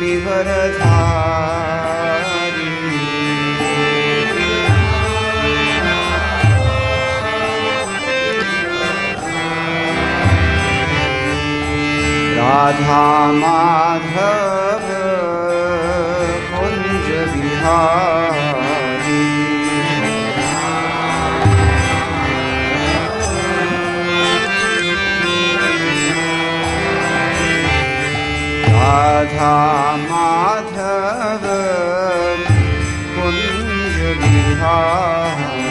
गिरिवरधारी राधा माधव कुंज बिहारी राधा माधव कुंज बिहारी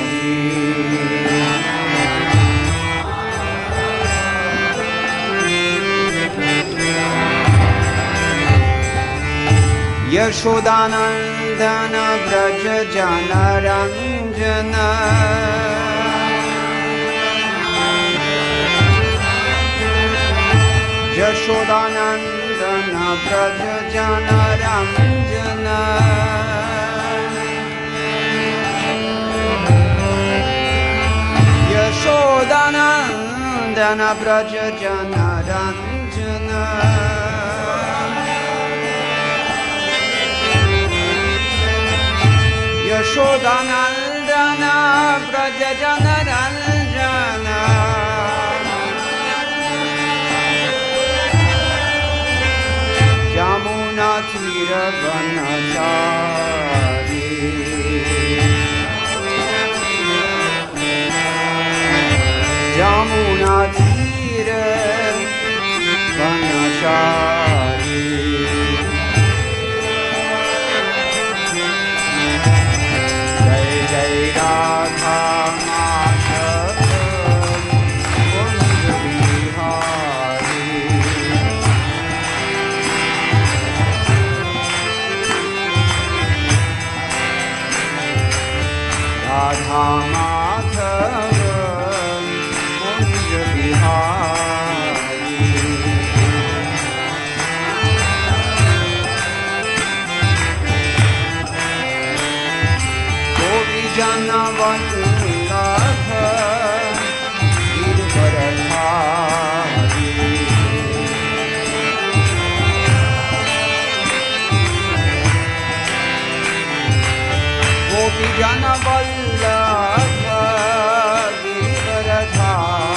यशोदानंदन व्रज जनरंजन यशोदानंदन व्रज जनरंजन यशोदानंदन व्रज जनरंजन यशोदानंदन व्रज जनरंजन यमुना तीर वनचारी यमुना तीर वनचारी जय राधा माधव कुंज बिहारी राधा माधव कुंज बिहारी जन वल्लभ गिरिवरधारी गोपी जन वल्लभ गिरिवरधारी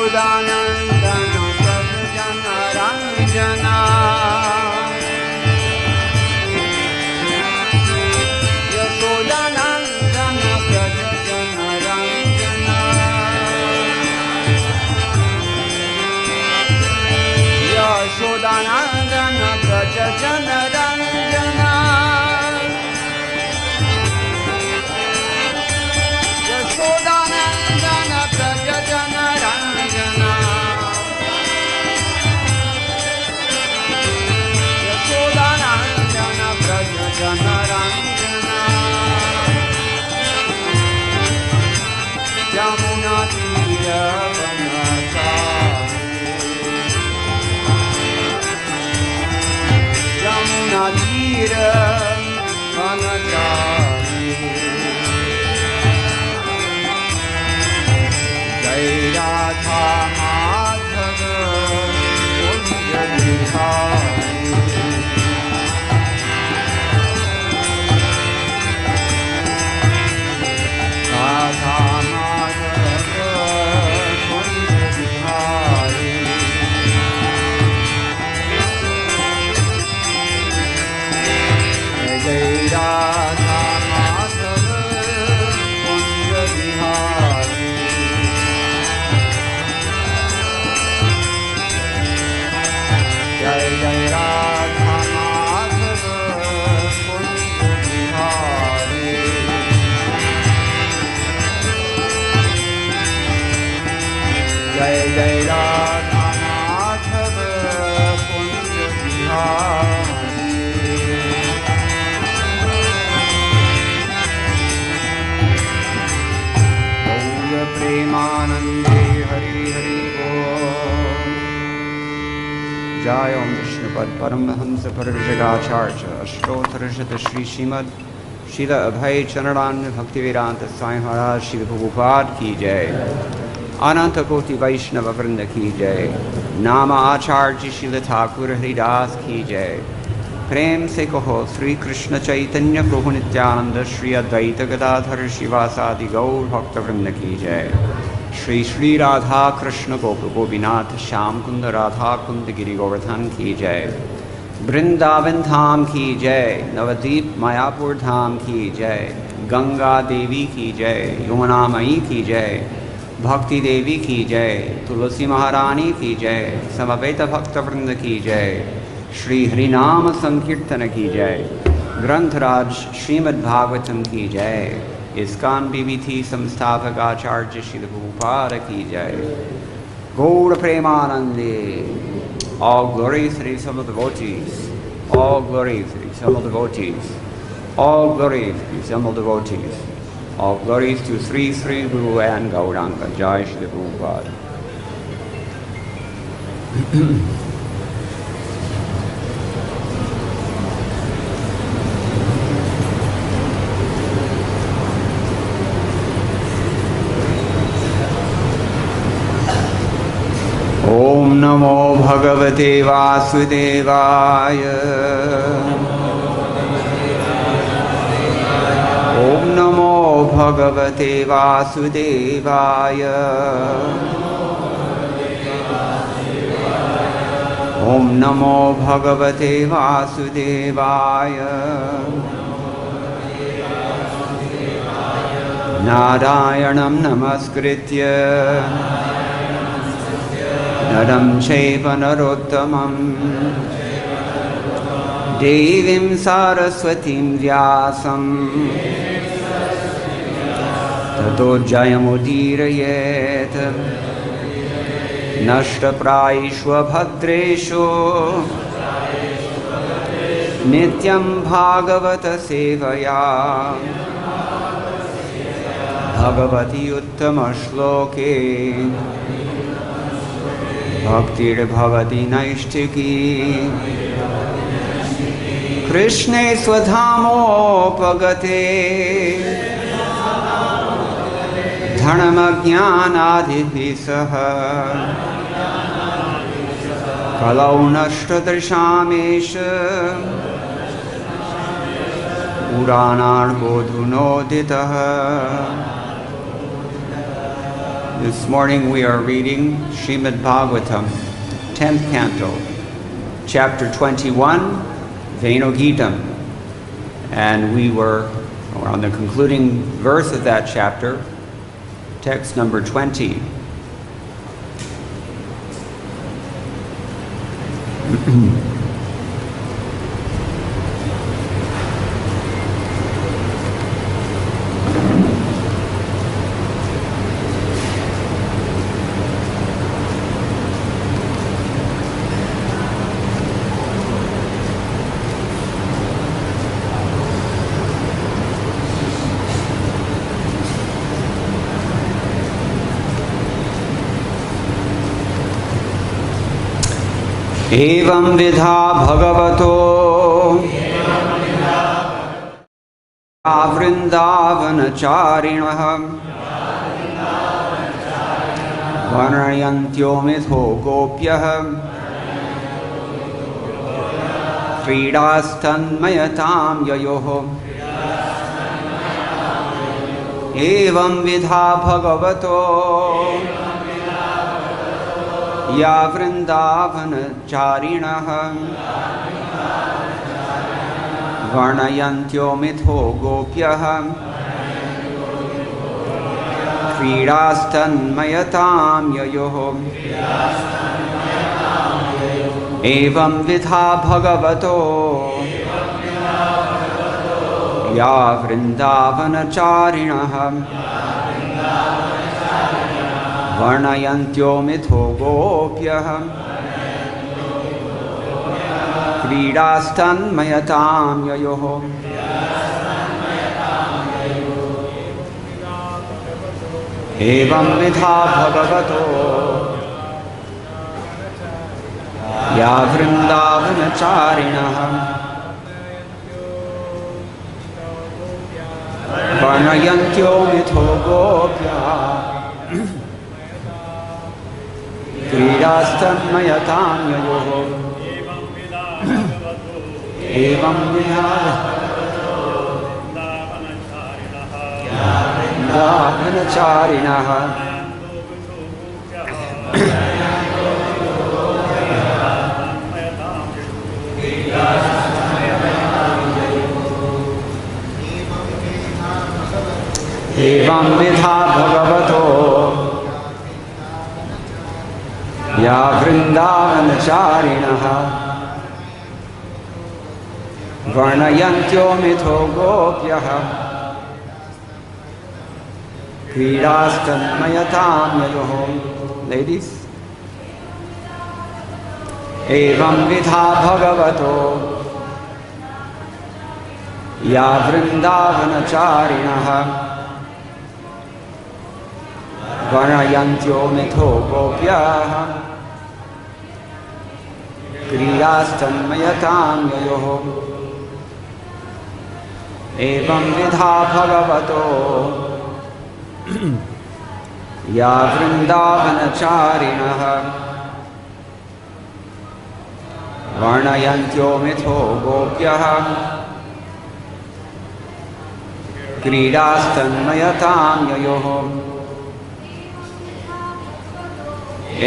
यशोदानंदन रंजना यशोदानंदन व्रज जनरंजना यशोदानंदन व्रज जनरंजना यशोदानंदन व्रज जनरंजना यशोदानंदन व्रज जनरंजना यमुना तीर वनचारी यमुना तीर वनचारी जय राधा माधव कुंज बिहारी राधा माधव कुंज बिहारी जय राधा माधव कुंज बिहारी जय जय राधा माधव कुंज बिहारी जय जय राधा माधव कुंज बिहारी गौर प्रेमानंदे हरि हरि बोल। जय ओम विष्णुपद परमहंस परिव्राजकाचार्य अष्टोत्तरशत श्री श्रीमद् श्रील अभय चरणान्य भक्ति वेदांत स्वामी महाराज श्री प्रभुपाद की जय। अनंत कोटि वैष्णव वृंद की जय। नाम आचार्य श्रील ठाकुर हरिदास की जय। प्रेम से कहो श्री कृष्ण चैतन्य प्रभु नित्यानंद श्री अद्वैत गदाधर शिवासादि गौर भक्त वृंद की जय। श्री श्री राधा कृष्ण गोप गोपीनाथ श्याम कुंद राधा कुंद गिरि गोवर्धन की जय। वृंदावन धाम की जय। नवदीप मायापुर धाम की जय। गंगा देवी की जय। यमुना मई की जय। भक्ति देवी की जय। तुलसी महारानी की जय। समवेत भक्त वृंद की जय। श्री हरिनाम संकीर्तन की जय। ग्रंथराज श्रीमद् भागवतम की जय। ISKCON BBT संस्थापक आचार्य श्री प्रभुपाद की जय। गौर प्रेमानंदे। All glory to the Son of devotees. All glory to the Son of devotees. All glory to the Son of devotees. All glories to Sri Sri Guru and Gauranga. Jai Shri Prabhupada. Om Namo Bhagavate Vasudevaya. Om Namo Bhagavate Vasudevaya. Om Namo Bhagavate Vasudevaya. Narayanam Namaskritya Naram Chaiva Narottamam Devim Saraswatim Vyasam Tato Jayamudirayet Nashta Praishwa Bhadreshu Nityam Bhagavata Sevaya Bhagavati Uttama Shloke Bhaktir Bhavati Naishtiki Krishne Swadhamo Pagate Dhanamajnanadibhi saha Kalau Nashtadrishamesha Puranarbodhunoditaha. This morning we are reading Srimad Bhagavatam, 10th canto, chapter 21, Vrindavan. And we were on the concluding verse of that chapter, text number 20. एवं विधा भगवतो वृंदावनचारिणः वर्णयन्त्यो मिथो गोप्यः क्रीडास्तन्मयतां ययोः एवं विधा भगवतो या वृंदावनचारिणः वर्णयन्त्यो मिथो गोप्यः क्रीडास्तन्मयतां ययोः एवं विधा भगवतो या वृंदावनचारिणः वर्णयन्त्यो मिथो गोप्यः क्रीडास्तन्मयतां ययोः एवं विधा भगवतो या वृंदावनचारिणः varnayantyo mitho gopya क्रीडास्तन्मयतां ययोः एवं वृन्दावनचारिणः एवं विधा भगवतो या वृन्दावनचारिणः वर्णयन्त्यो मिथो गोप्यः क्रीडास्तन्मयतां ययोः. Ladies, एवं विधा भगवतो या वृन्दावनचारिणः वर्णयन्त्यो मिथो गोप्यः क्रीडास्तन्मयतां ययोः. एवं विधा भगवतो या वृन्दावनचारिणः वर्णयन्त्यो मिथो गोप्यः क्रीडास्तन्मयतां ययोः.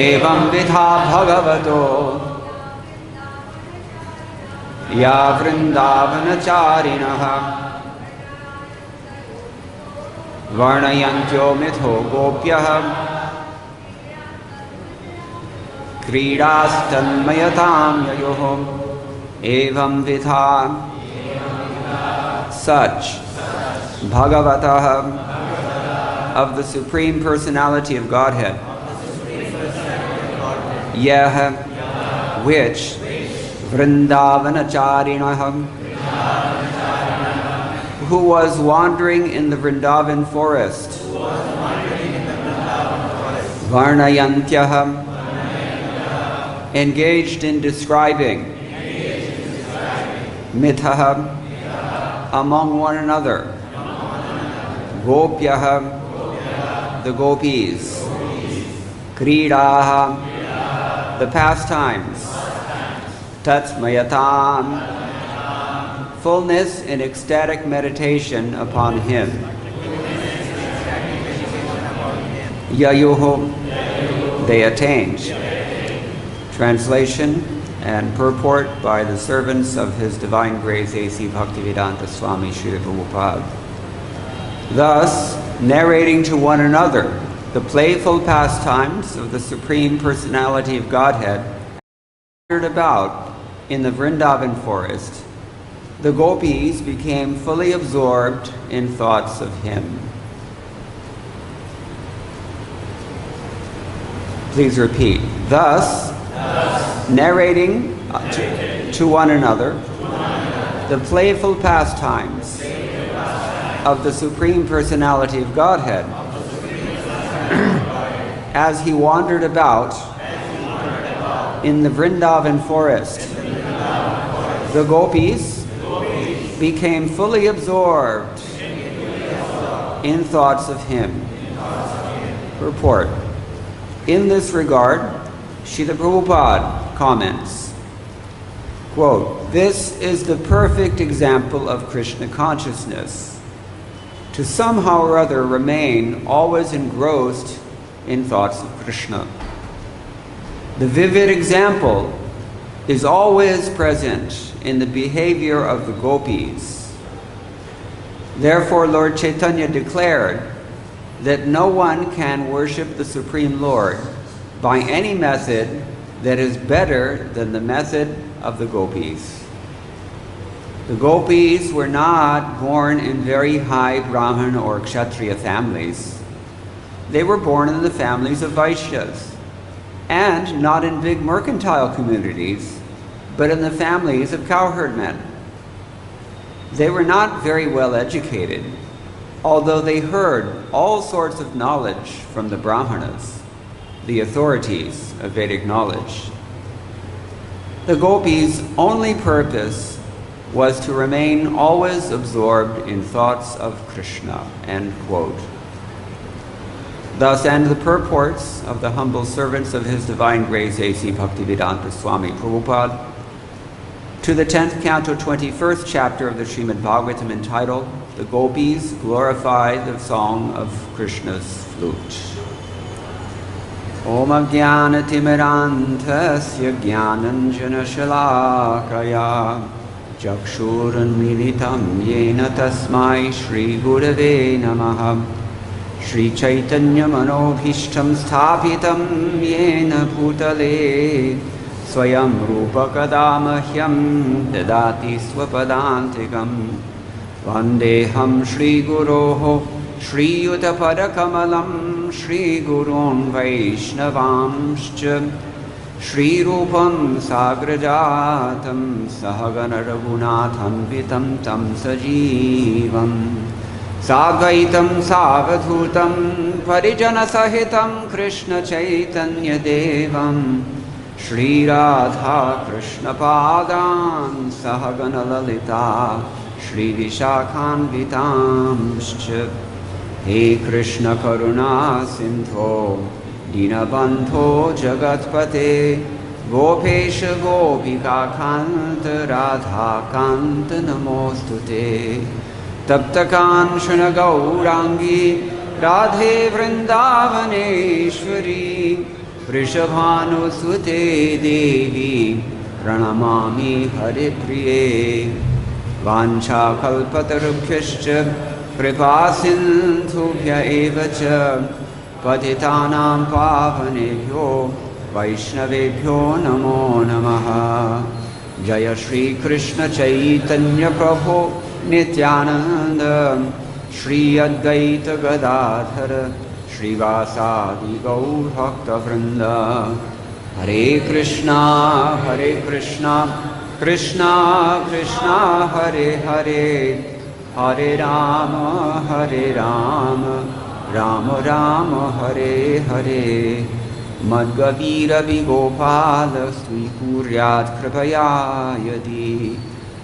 एवं विधा भगवतो या वृन्दावनचारिणः वर्णयन्त्यो मिथो गोप्यः क्रीडास्तन्मयतां ययोः. एवं विधा such Bhagavatah of the Supreme Personality of Godhead, Yah, which Vrindavanacharinaha, who was wandering in the Vrindavan forest, Varnayantyaha, engaged in describing, Mithaha, among one another, Gopyaha, the gopis, Kridaha, the pastimes, Tatsmayatam, fullness in ecstatic meditation upon him. Yayuho, they attained. Translation and purport by the servants of His Divine Grace A.C. Bhaktivedanta Swami Srila Prabhupada. Thus, narrating to one another the playful pastimes of the Supreme Personality of Godhead, wandered about in the Vrindavan forest, the gopis became fully absorbed in thoughts of Him. Please repeat. Thus, narrating to one another the playful pastimes of the Supreme Personality of Godhead as He wandered about in the Vrindavan forest. The gopis became fully absorbed in thoughts of Him. Purport. In this regard, Srila Prabhupada comments, quote, "This is the perfect example of Krishna consciousness, to somehow or other remain always engrossed in thoughts of Krishna. The vivid example is always present in the behavior of the gopis. Therefore, Lord Chaitanya declared that no one can worship the Supreme Lord by any method that is better than the method of the gopis. The gopis were not born in very high Brahmin or Kshatriya families. They were born in the families of Vaishyas, and not in big mercantile communities, but in the families of cowherd men. They were not very well educated, although they heard all sorts of knowledge from the Brahmanas, the authorities of Vedic knowledge. The gopis' only purpose was to remain always absorbed in thoughts of Krishna, end quote. Thus end the purports of the humble servants of His Divine Grace A.C. Bhaktivedanta Swami Prabhupada to the 10th canto, 21st chapter of the Srimad Bhagavatam, entitled, "The Gopis Glorify the Song of Krishna's Flute." Om Jnana Timirantasya Jnananjana Shalakaya Chakshurunmilitam Yena Tasmai Shri Gurave Namaha Shri Chaitanya Manobhishtam Sthapitam Yena Bhutale Swayam Rupa Kadamahyam Dadati Swapadantikam Vandeham Shri Guroho Shri Yudapadakamalam Shri Gurun Vaishnavamscha Shri Rupam Sagrajatam Sahagana Raghunatham Vitam Tam Sajivam Sagaitam Savadhutam Parijana Sahitam Krishna Chaitanya Devam Shri Radha Krishna Padan Sahagana Lalita Shri Vishakhan Vitamscha He Krishna Karuna Sindho Dinabandho Jagatpate Gopesha Gopika Kanta Radha Kanta Namostute Taptakanshana Gaurangi Radhe Vrindavaneshwari Vrishabhanusute Devi Pranamami Hare Priye Vancha Kalpatarubhyascha Kripa Sindhubhya Evacha Patitanam Pavanebhyo Vaishnavebhyo Namo Namaha Jaya Shri Krishna Chaitanya Prabhu Nityananda Shri Advaita Gadadhara Shri Vasadi Gaur Bhakta Vrinda Hare Krishna Krishna Krishna Hare Hare Hare Rama Rama Rama Hare Hare Madgavira Vigopala Srikuryat Kripaya Yadi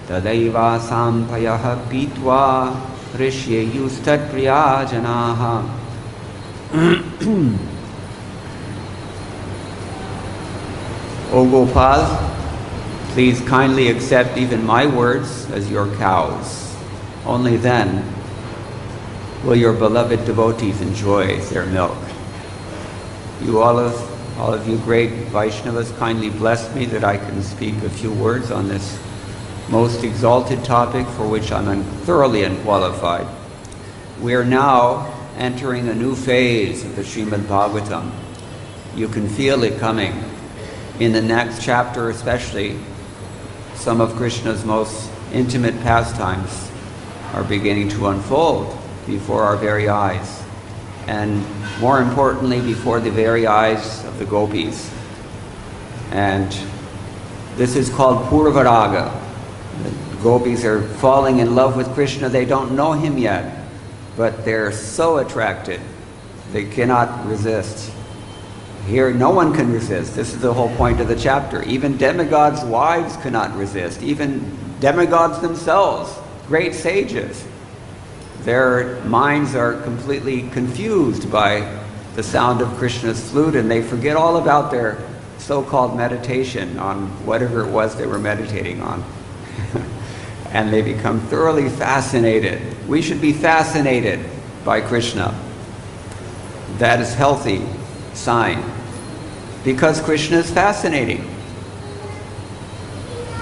Tadaiva Sampayaha Pitva Rishye Yustat Priyajanaha. O Gopal, please kindly accept even my words as your cows. Only then will your beloved devotees enjoy their milk. You all of you great Vaishnavas kindly bless me that I can speak a few words on this most exalted topic for which I'm thoroughly unqualified. We are now entering a new phase of the Srimad Bhagavatam. You can feel it coming. In the next chapter especially, some of Krishna's most intimate pastimes are beginning to unfold before our very eyes, and more importantly, before the very eyes of the gopis. And this is called Purvaraga. The gopis are falling in love with Krishna. They don't know him yet, but they're so attracted, they cannot resist. Here, no one can resist. This is the whole point of the chapter. Even demigods' wives cannot resist. Even demigods themselves, great sages, their minds are completely confused by the sound of Krishna's flute, and they forget all about their so-called meditation on whatever it was they were meditating on. And they become thoroughly fascinated. We should be fascinated by Krishna. That is healthy sign, because Krishna is fascinating.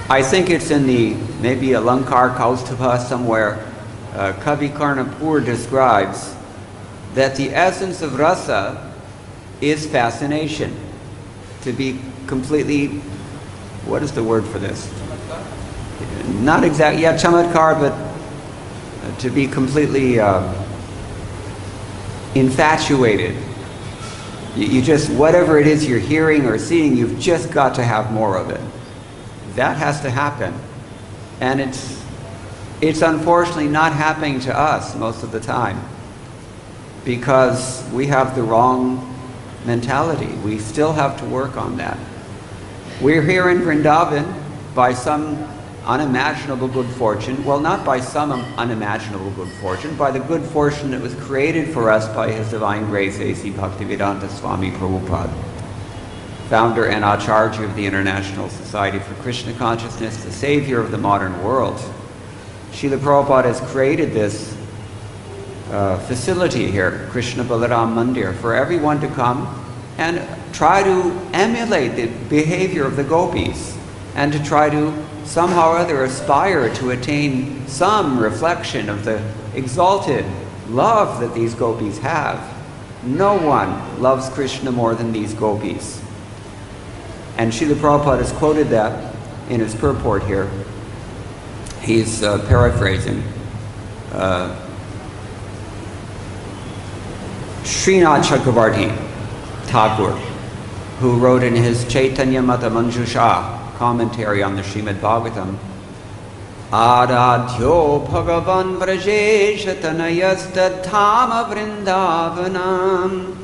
I think it's in the, maybe Alankar Kaustubha somewhere, Kavi Karnapur describes that the essence of rasa is fascination. To be completely, what is the word for this? Not exactly, yeah, chamatkar, but to be completely infatuated. You just, whatever it is you're hearing or seeing, you've just got to have more of it. That has to happen. And it's unfortunately not happening to us most of the time, because we have the wrong mentality. We still have to work on that. We're here in Vrindavan by some unimaginable good fortune. Well, not by some unimaginable good fortune, by the good fortune that was created for us by His Divine Grace, A.C. Bhaktivedanta Swami Prabhupada, founder and Acharya of the International Society for Krishna Consciousness, the savior of the modern world. Srila Prabhupada has created this facility here, Krishna Balaram Mandir, for everyone to come and try to emulate the behavior of the gopis and to try to somehow or other aspire to attain some reflection of the exalted love that these gopis have. No one loves Krishna more than these gopis. And Srila Prabhupada has quoted that in his purport here. He's paraphrasing. Srinath Chakravarti Thakur, who wrote in his Chaitanya Mata Manjusha commentary on the Srimad Bhagavatam, Aradhyo Bhagavan Vrajesha Tanayastadhama Vrindavanam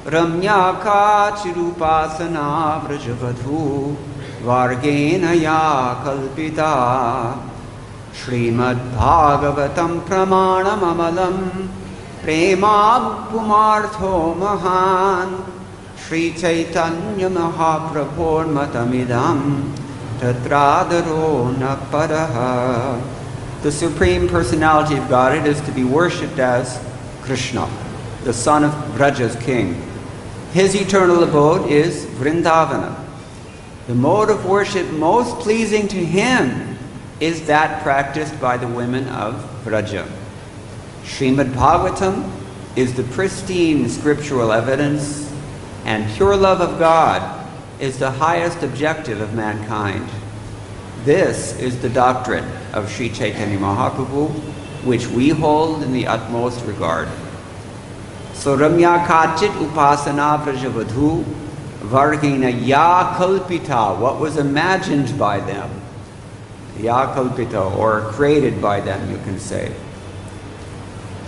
Ramyaka Chirupasana Vrajavadhu Vargena Ya Kalpita Srimad Bhagavatam Pramanam Amalam Prema Pumartho Mahan Sri Chaitanya Mahaprabhor Matamidam Tatradaro Napadaha. The Supreme Personality of Godhead is to be worshipped as Krishna, the son of Vraja's king. His eternal abode is Vrindavana. The mode of worship most pleasing to him is that practiced by the women of Vraja. Srimad Bhagavatam is the pristine scriptural evidence, and pure love of God is the highest objective of mankind. This is the doctrine of Sri Chaitanya Mahaprabhu, which we hold in the utmost regard. So Ramya Kachit Upasana Vrajavadhu Vargina Ya Kalpita, what was imagined by them, Ya Kalpita, or created by them, you can say.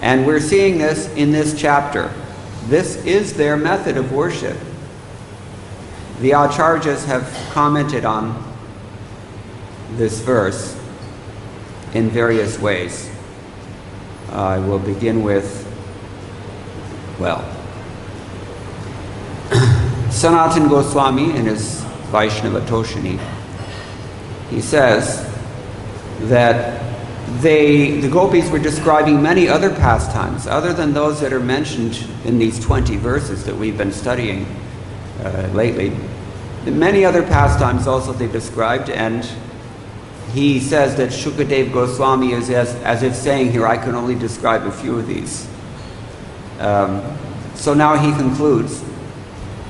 And we're seeing this in this chapter. This is their method of worship. The Acharyas have commented on this verse in various ways. I will begin with, Sanatana Goswami in his Vaishnava Toshini, he says that the gopis were describing many other pastimes other than those that are mentioned in these 20 verses that we've been studying lately. Many other pastimes also they described, and he says that Shukadev Goswami is as if saying here, I can only describe a few of these. So now he concludes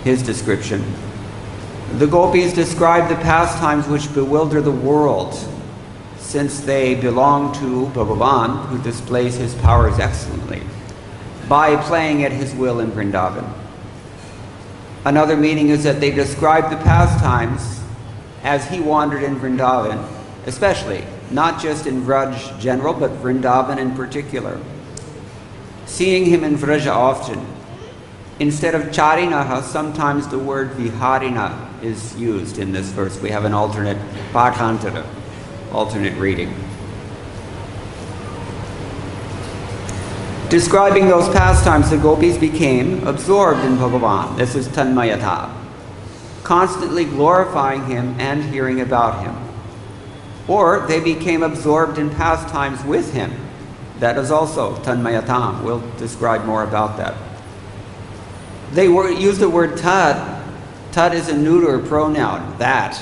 his description. The gopis describe the pastimes which bewilder the world, since they belong to Bhagavan, who displays his powers excellently, by playing at his will in Vrindavan. Another meaning is that they describe the pastimes as he wandered in Vrindavan, especially, not just in Vraj general, but Vrindavan in particular. Seeing him in Vraja often, instead of charinaha, sometimes the word viharina is used in this verse. We have an alternate pathantara, alternate reading. Describing those pastimes, the gopis became absorbed in Bhagavan. This is tanmayata, constantly glorifying him and hearing about him. Or they became absorbed in pastimes with him. That is also tanmayatam. We'll describe more about that. They use the word tad. Tad is a neuter pronoun, that,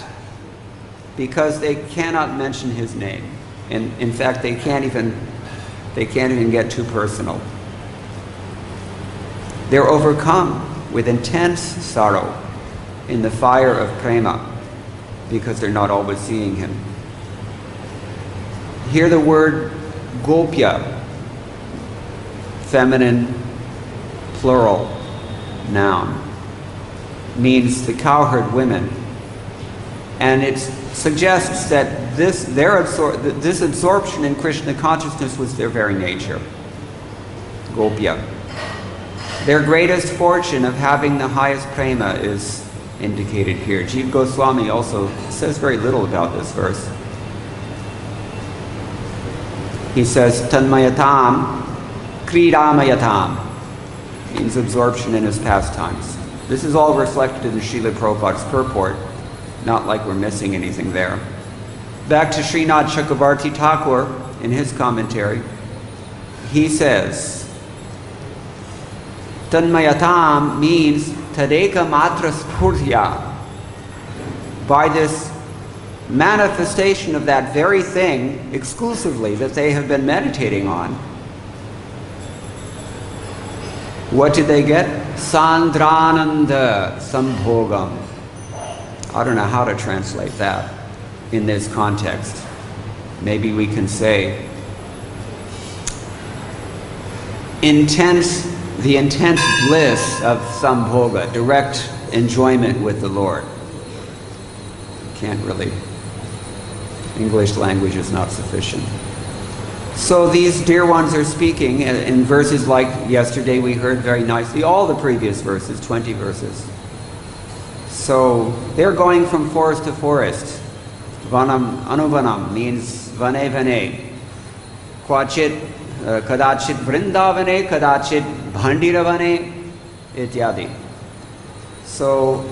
because they cannot mention his name. And in fact, they can't even get too personal. They're overcome with intense sorrow in the fire of prema because they're not always seeing him. Here the word gopya, feminine, plural noun, means the cowherd women. And it suggests that this absorption in Krishna consciousness was their very nature. Gopya. Their greatest fortune of having the highest prema is indicated here. Jiva Goswami also says very little about this verse. He says, Tanmayatam, Kridamayatam, means absorption in his pastimes. This is all reflected in Srila Prabhupada's purport, not like we're missing anything there. Back to Srinath Chakravarti Thakur, in his commentary, he says, Tanmayatam means Tadeka Matra Spurtya. By this manifestation of that very thing exclusively that they have been meditating on, what did they get? Sandrananda Sambhogam. I don't know how to translate that in this context. Maybe we can say the intense bliss of Sambhoga, direct enjoyment with the Lord. Can't really, English language is not sufficient. So these dear ones are speaking in verses like yesterday we heard very nicely, all the previous verses, 20 verses. So they're going from forest to forest. Vanam anuvanam means vane vane. Kvachit kadachit vrindavane, kadachit bhandiravane, ityadi. So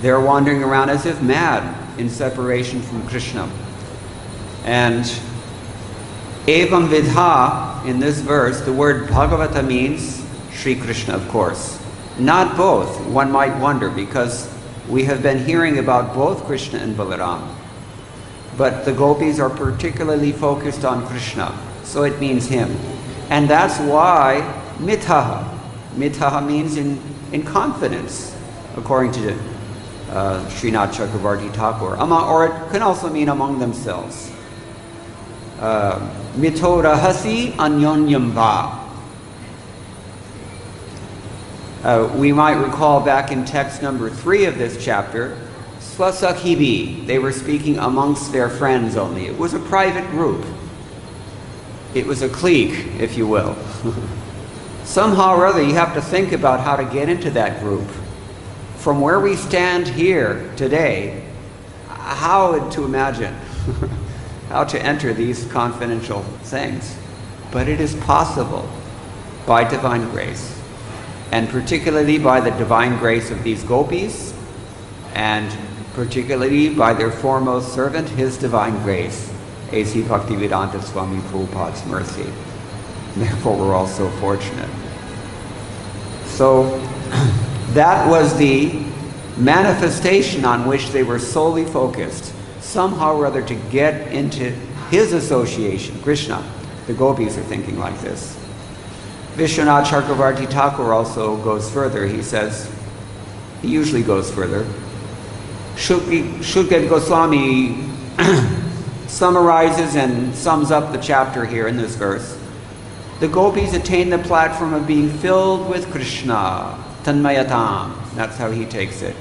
they're wandering around as if mad in separation from Krishna. And evam vidha, in this verse, the word Bhagavata means Sri Krishna, of course. Not both, one might wonder, because we have been hearing about both Krishna and Balaram. But the gopis are particularly focused on Krishna, so it means him. And that's why mithaha. Mithaha means in confidence, according to Srinath Chakravarti Thakur. Or it can also mean among themselves. Mitorahasi anyonyam va. We might recall back in text number 3 of this chapter, Swasakhibi, they were speaking amongst their friends only. It was a private group. It was a clique, if you will. Somehow or other, you have to think about how to get into that group. From where we stand here today, how to imagine how to enter these confidential things. But it is possible by divine grace, and particularly by the divine grace of these gopis, and particularly by their foremost servant, his divine grace, A.C. Bhaktivedanta Swami Prabhupada's mercy. Therefore, we're all so fortunate. So, that was the manifestation on which they were solely focused, somehow or other to get into his association, Krishna. The gopis are thinking like this. Vishwanath Chakravarti Thakur also goes further. He says, he usually goes further. Shukdev Goswami summarizes and sums up the chapter here in this verse. The gopis attain the platform of being filled with Krishna, Tanmayatam. That's how he takes it.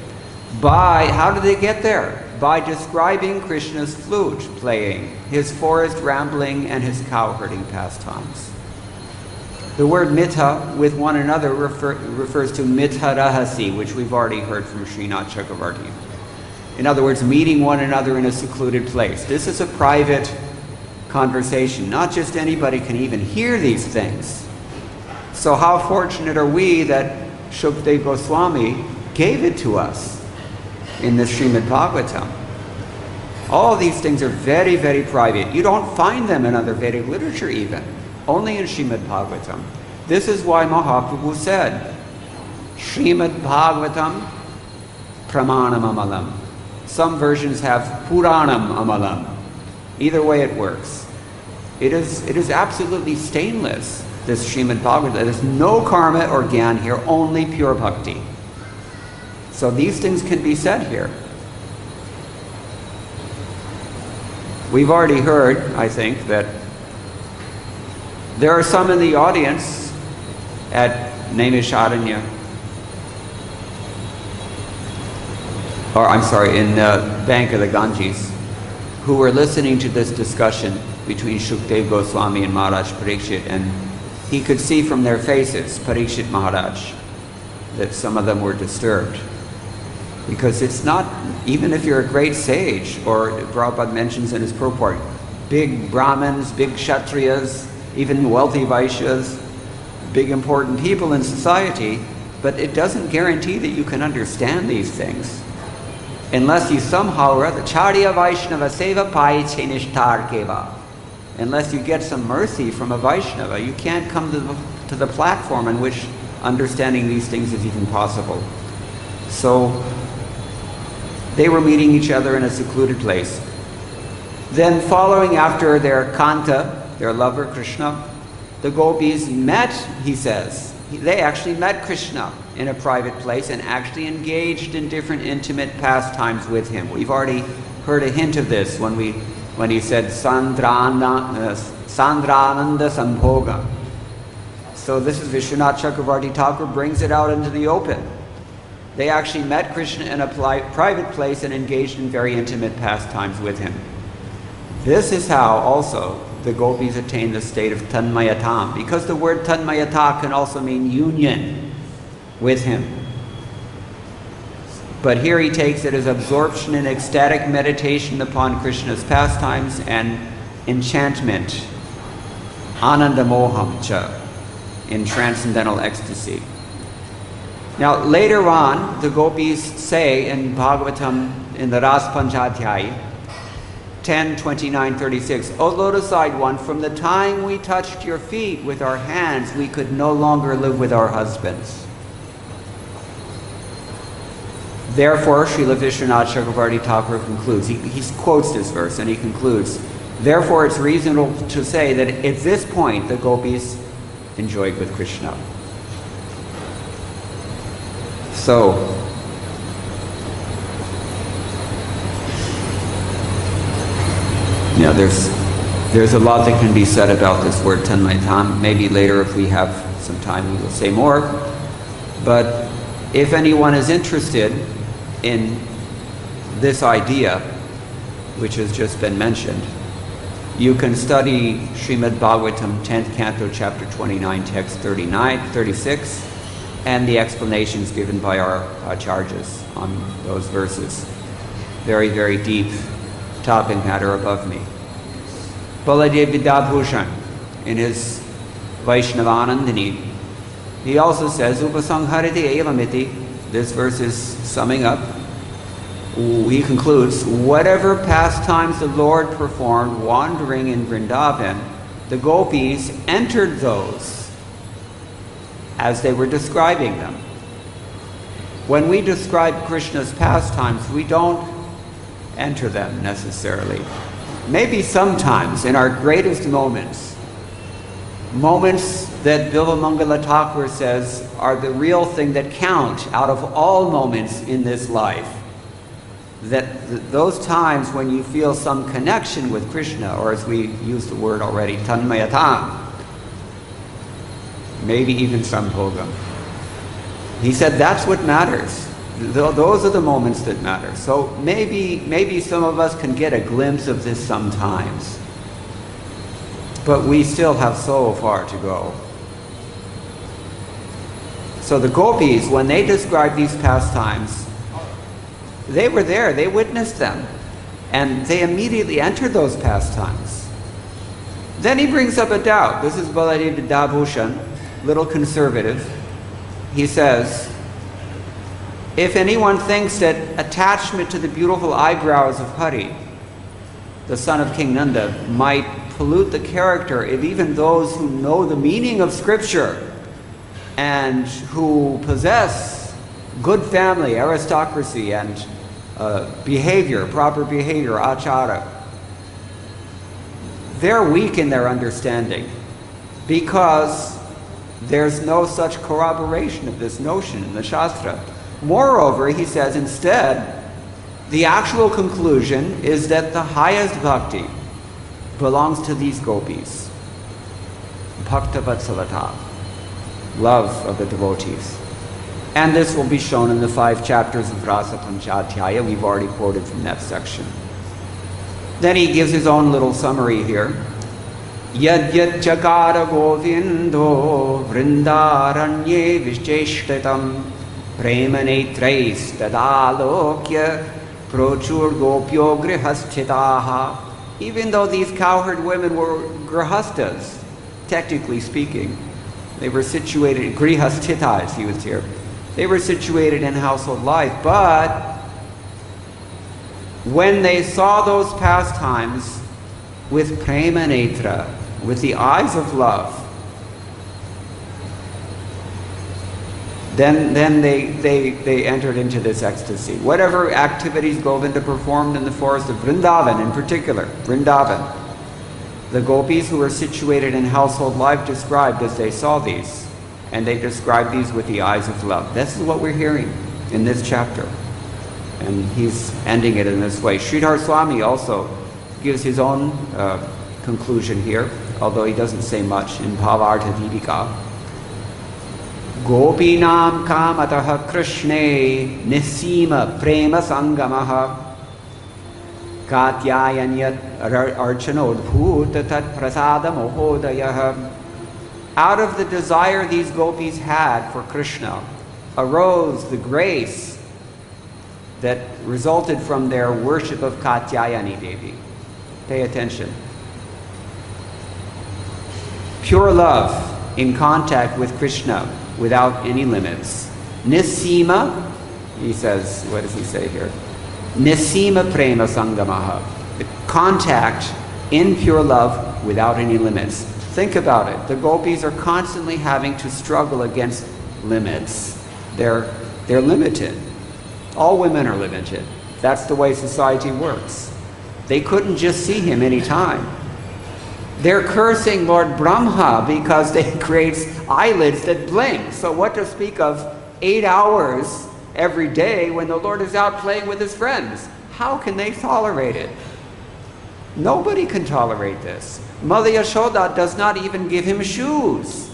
How did they get there? By describing Krishna's flute playing, his forest rambling, and his cow herding pastimes. The word mita, with one another, refers to mita rahasi, which we've already heard from Srinath Chakravarti. In other words, meeting one another in a secluded place. This is a private conversation. Not just anybody can even hear these things. So how fortunate are we that Shukdev Goswami gave it to us in the Srimad Bhagavatam. All these things are very, very private. You don't find them in other Vedic literature even. Only in Srimad Bhagavatam. This is why Mahaprabhu said, Srimad Bhagavatam Pramanam Amalam. Some versions have Puranam Amalam. Either way it works. It is absolutely stainless, this Srimad Bhagavatam. There's no karma or gyan here, only pure bhakti. So these things can be said here. We've already heard, I think, that there are some in the audience at Naimisharanya, or I'm sorry, in the bank of the Ganges, who were listening to this discussion between Shukdev Goswami and Maharaj Parikshit, and he could see from their faces, Parikshit Maharaj, that some of them were disturbed. Because it's not, even if you're a great sage, or Prabhupada mentions in his purport, big Brahmins, big Kshatriyas, even wealthy Vaishyas, big important people in society, but it doesn't guarantee that you can understand these things. Unless you somehow or other, Charya Vaishnava Seva Pai Chenishtar Keva. Unless you get some mercy from a Vaishnava, you can't come to the platform in which understanding these things is even possible. So they were meeting each other in a secluded place. Then following after their Kanta, their lover Krishna, the gopis met, he says. They actually met Krishna in a private place and actually engaged in different intimate pastimes with him. We've already heard a hint of this when he said Sandrananda Sambhoga. So this is Vishwanath Chakravarti Thakur brings it out into the open. They actually met Krishna in a private place and engaged in very intimate pastimes with him. This is how also the gopis attained the state of tanmayatam, because the word tanmayata can also mean union with him. But here he takes it as absorption in ecstatic meditation upon Krishna's pastimes and enchantment, ananda moham cha, in transcendental ecstasy. Now later on, the gopis say in Bhagavatam, in the Ras Panchadhyaya, 10:29-36, O lotus-eyed one, from the time we touched your feet with our hands, we could no longer live with our husbands. Therefore, Srila Vishwanath Chakravarti Thakur concludes, he quotes this verse and he concludes, therefore it's reasonable to say that at this point the gopis enjoyed with Krishna. So, yeah, there's a lot that can be said about this word tanmayatam. Maybe later, if we have some time, we will say more. But if anyone is interested in this idea, which has just been mentioned, you can study Srimad Bhagavatam, 10th Canto, Chapter 29, Text 36, and the explanations given by our acharyas on those verses. Very, very deep topic matter above me. Baladev Vidyabhushan, in his Vaishnavanandini, he also says, Upasanghariti evamiti, this verse is summing up. He concludes, whatever pastimes the Lord performed wandering in Vrindavan, the gopis entered those as they were describing them. When we describe Krishna's pastimes, we don't enter them necessarily. Maybe sometimes in our greatest moments that Bilvamangala Thakur says are the real thing that count out of all moments in this life. Those times when you feel some connection with Krishna, or as we used the word already, tanmayatam, maybe even sambhoga. He said that's what matters. Those are the moments that matter. So maybe some of us can get a glimpse of this sometimes. But we still have so far to go. So the gopis, when they describe these pastimes, they were there, they witnessed them, and they immediately entered those pastimes. Then he brings up a doubt. This is Baladev Vidyabhushan, little conservative. He says, if anyone thinks that attachment to the beautiful eyebrows of Hari, the son of King Nanda, might pollute the character of even those who know the meaning of Scripture and who possess good family, aristocracy, and behavior, proper behavior, achara, they're weak in their understanding because there's no such corroboration of this notion in the Shastra. Moreover, he says, instead, the actual conclusion is that the highest bhakti belongs to these gopis. Bhakta Vatsalata, love of the devotees. And this will be shown in the 5 chapters of Rasa Panchadhyaya. We've already quoted from that section. Then he gives his own little summary here. Yad yad jagara govindo vrindaranye vishcheshtatam Premanetrais tadalokya prochur gopyo grihasthitaha. Even though these cowherd women were grihastas, technically speaking, they were situated, grihasthita is used here, they were situated in household life, but when they saw those pastimes with prema netra, with the eyes of love, then they entered into this ecstasy. Whatever activities Govinda performed in the forest of Vrindavan, in particular, Vrindavan, the gopis who were situated in household life described as they saw these, and they described these with the eyes of love. This is what we're hearing in this chapter, and he's ending it in this way. Sridhar Swami also gives his own conclusion here, although he doesn't say much in Bhavartha Deepika. Gopinam kamataha krishne nisima prema sangamaha katyayanyat archanodbhuta tat prasada mohodayaha. Out of the desire these gopis had for Krishna arose the grace that resulted from their worship of Katyayani Devi. Pay attention. Pure love in contact with Krishna without any limits. Nisima, he says, what does he say here? Nisima prema sangamaha. The contact in pure love without any limits. Think about it. The gopis are constantly having to struggle against limits. They're limited. All women are limited. That's the way society works. They couldn't just see him any time. They're cursing Lord Brahma because they create eyelids that blink. So what to speak of 8 hours every day when the Lord is out playing with his friends? How can they tolerate it? Nobody can tolerate this. Mother Yashoda does not even give him shoes.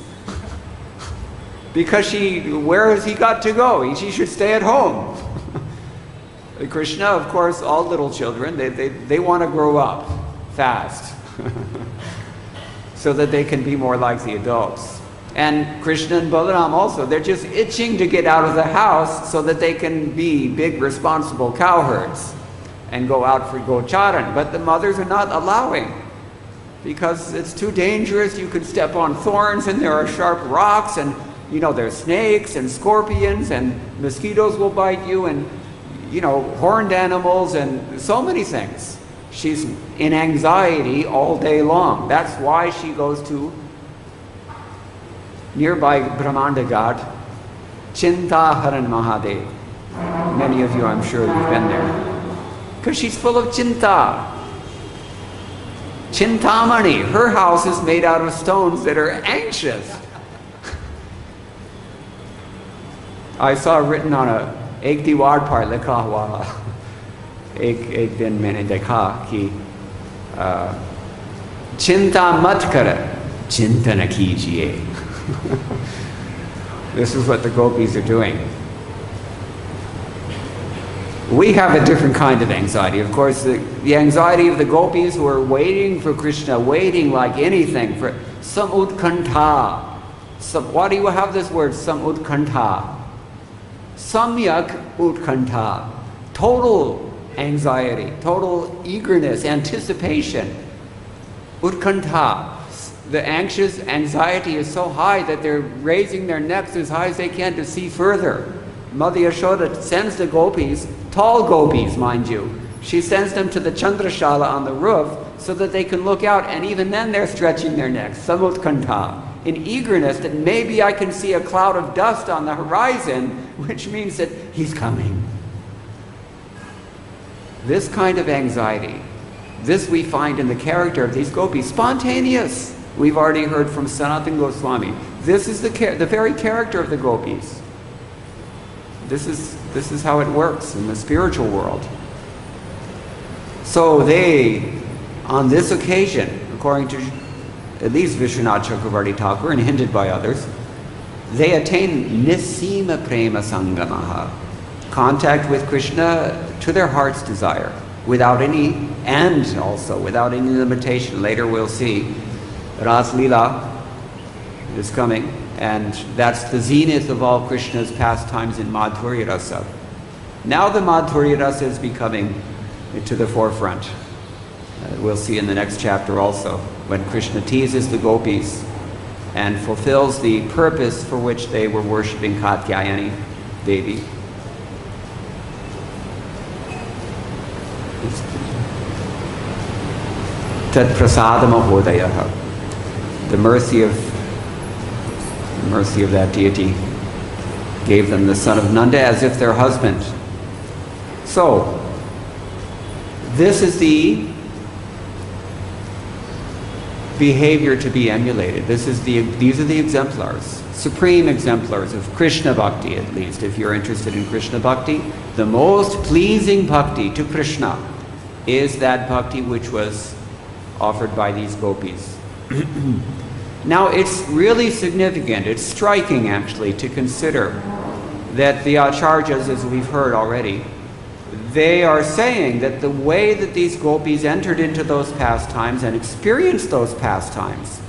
Because where has he got to go? He should stay at home. Krishna, of course, all little children, they want to grow up fast. So that they can be more like the adults. And Krishna and Balaram also, they're just itching to get out of the house so that they can be big responsible cowherds and go out for gocharan. But the mothers are not allowing because it's too dangerous. You could step on thorns and there are sharp rocks and there's snakes and scorpions and mosquitoes will bite you and horned animals and so many things. She's in anxiety all day long. That's why she goes to nearby Brahmanda Ghat, Chintaharan Mahadev. Many of you, I'm sure, you've been there. Because she's full of chinta. Chintamani, her house is made out of stones that are anxious. I saw written on a ek diwar par likha hua. एक दिन मैंने देखा कि चिंता मत कर चिंतन कीजिए. This is what the gopis are doing. We have a different kind of anxiety. Of course, the anxiety of the gopis who are waiting for Krishna, waiting like anything for some utkantha. Why do you have this word, some utkantha? Samyak utkantha. Total anxiety, total eagerness, anticipation. Utkantha. The anxious anxiety is so high that they're raising their necks as high as they can to see further. Mother Yashoda sends the gopis, tall gopis, mind you. She sends them to the Chandrashala on the roof so that they can look out, and even then they're stretching their necks. Samutkantha. In eagerness that maybe I can see a cloud of dust on the horizon, which means that he's coming. This kind of anxiety, this we find in the character of these gopis, spontaneous. We've already heard from Sanatana Goswami. This is the very character of the gopis. This is how it works in the spiritual world. So they, on this occasion, according to at least Vishwanath Chakravarti Thakur and hinted by others, they attain nisima prema sangamaha, contact with Krishna to their heart's desire, without any, and also without any limitation. Later we'll see Ras Leela is coming. And that's the zenith of all Krishna's pastimes in Madhurya Rasa. Now the Madhurya Rasa is becoming to the forefront. We'll see in the next chapter also, when Krishna teases the gopis and fulfills the purpose for which they were worshipping Katyayani Devi. Tat prasadam ahodayaha. The mercy of that deity gave them the son of Nanda as if their husband. So, this is the behavior to be emulated. These are the exemplars, supreme exemplars of Krishna Bhakti, at least. If you're interested in Krishna Bhakti, the most pleasing Bhakti to Krishna is that Bhakti which was offered by these gopis. Now, it's really significant, it's striking actually, to consider that the Acharyas, as we've heard already, they are saying that the way that these gopis entered into those pastimes and experienced those pastimes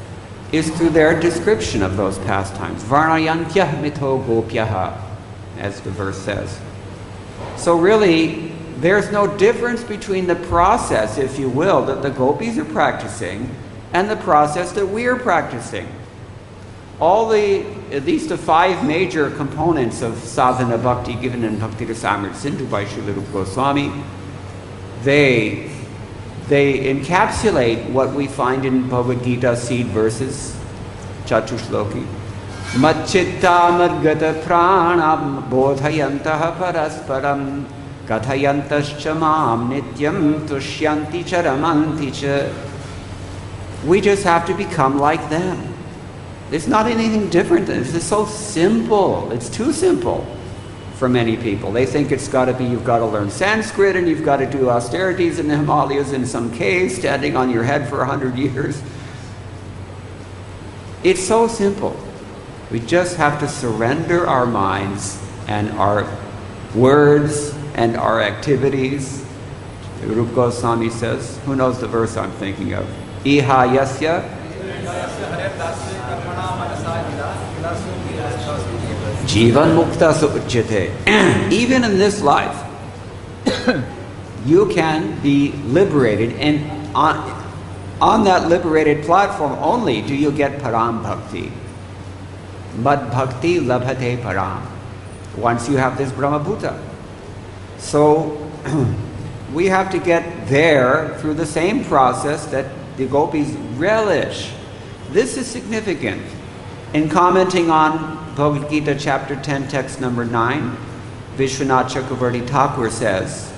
is through their description of those pastimes. Varnayantyah mito gopyaha, as the verse says. So really, there's no difference between the process, if you will, that the gopis are practicing and the process that we are practicing. At least the 5 major components of sadhana bhakti given in Bhakti Rasamrita Sindhu by Srila Rupa Goswami, they encapsulate what we find in Bhagavad-Gita seed verses, Chatushloki. Macchitta madgata pranam bodhayantaha parasparam kathayantascha mam nityam tushyanti charamanti cha. We just have to become like them. It's not anything different. This is so simple. It's too simple for many people. They think it's got to be, you've got to learn Sanskrit and you've got to do austerities in the Himalayas in some cave standing on your head for 100 years. It's so simple. We just have to surrender our minds and our words and our activities. Rupa Goswami says, who knows the verse I'm thinking of? Iha yasya Jivan mukta suchyate. Even in this life, you can be liberated, and on that liberated platform only do you get param bhakti. Mad bhakti labhate param. Once you have this brahmabhuta. So we have to get there through the same process that the gopis relish. This is significant. In commenting on Bhagavad-Gita chapter 10, text number 9, Vishwanath Chakravarti Thakur says,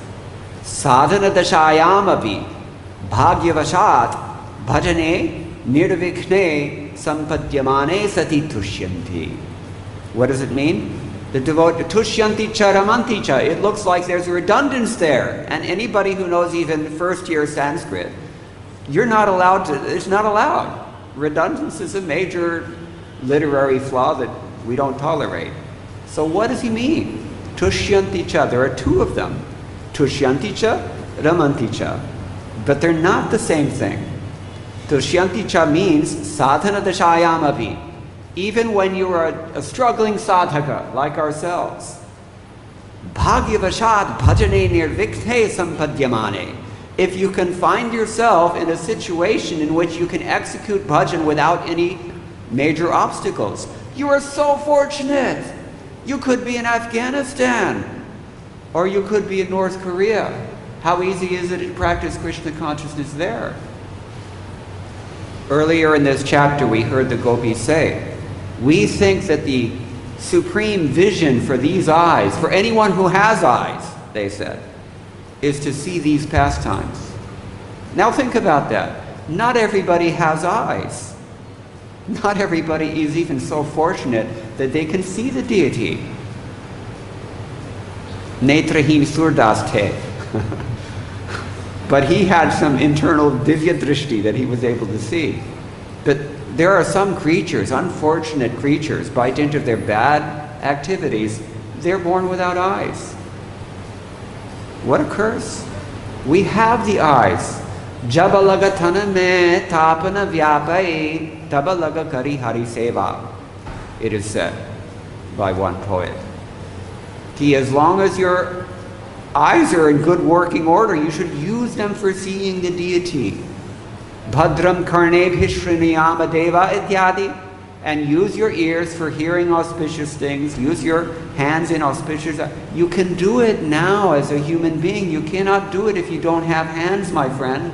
Sadhana dashayamavi bhagyavashat bhajane nirvikhne sampadyamane sati tushyanti. What does it mean? The devotee, tushyanti charamanti cha. It looks like there's a redundance there. And anybody who knows even first year Sanskrit, you're not allowed to, it's not allowed. Redundance is a major literary flaw that we don't tolerate. So what does he mean? Tushyanti cha. There are 2 of them. Tushyanti cha, ramanti cha. But they're not the same thing. Tushyanti cha means sadhana dashayam api. Even when you are a struggling sadhaka like ourselves. Bhagyavashat bhajane nirvikhne sampadyamane. If you can find yourself in a situation in which you can execute bhajan without any major obstacles, you are so fortunate. You could be in Afghanistan, or you could be in North Korea. How easy is it to practice Krishna consciousness there? Earlier in this chapter, we heard the gopis say, we think that the supreme vision for these eyes, for anyone who has eyes, they said, is to see these pastimes. Now think about that. Not everybody has eyes. Not everybody is even so fortunate that they can see the deity. Netrahim surdaste. But he had some internal divya drishti that he was able to see. But there are some creatures, unfortunate creatures, by dint of their bad activities, they're born without eyes. What a curse. We have the eyes. Jabalagatana me tapana vyapai tabalaga kari hari seva. it is said by one poet. As long as your eyes are in good working order, you should use them for seeing the deity. Bhadram karnebhi shriniyama deva ityadi. And use your ears for hearing auspicious things. Use your hands in auspicious. You can do it now as a human being. You cannot do it if you don't have hands, my friend.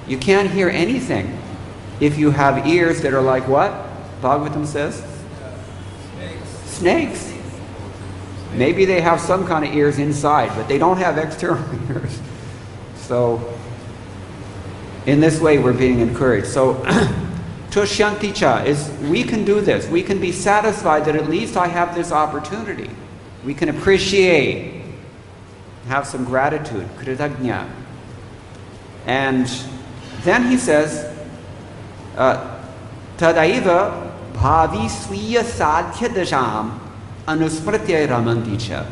You can't hear anything if you have ears that are like what? Bhagavatam says? Snakes. Maybe they have some kind of ears inside, but they don't have external ears. So, in this way, we're being encouraged. So, Tushyanticha is, we can do this. We can be satisfied that at least I have this opportunity. We can appreciate, have some gratitude, kritagnya. And then he says, Tadaiva bhavi swiya sadhya dasham anusmritya ramanticha.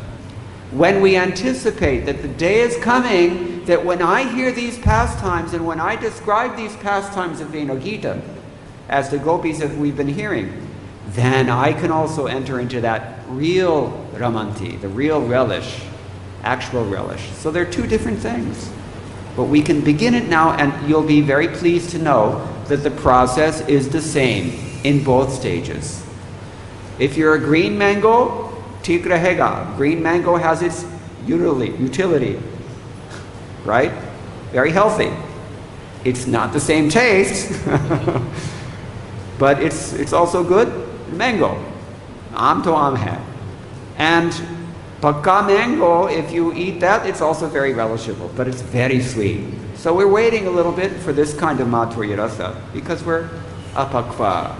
When we anticipate that the day is coming, that when I hear these pastimes and when I describe these pastimes of Vrindavan, as the gopis that we've been hearing, then I can also enter into that real ramanti, the real relish, actual relish. So they're two different things. But we can begin it now, and you'll be very pleased to know that the process is the same in both stages. If you're a green mango, ठीक रहेगा. Green mango has its utility, right? Very healthy. It's not the same taste, but it's also good mango. Aam to aam hai. And pakka mango, if you eat that, it's also very relishable, but it's very sweet. So we're waiting a little bit for this kind of madhurya rasa because we're apakva,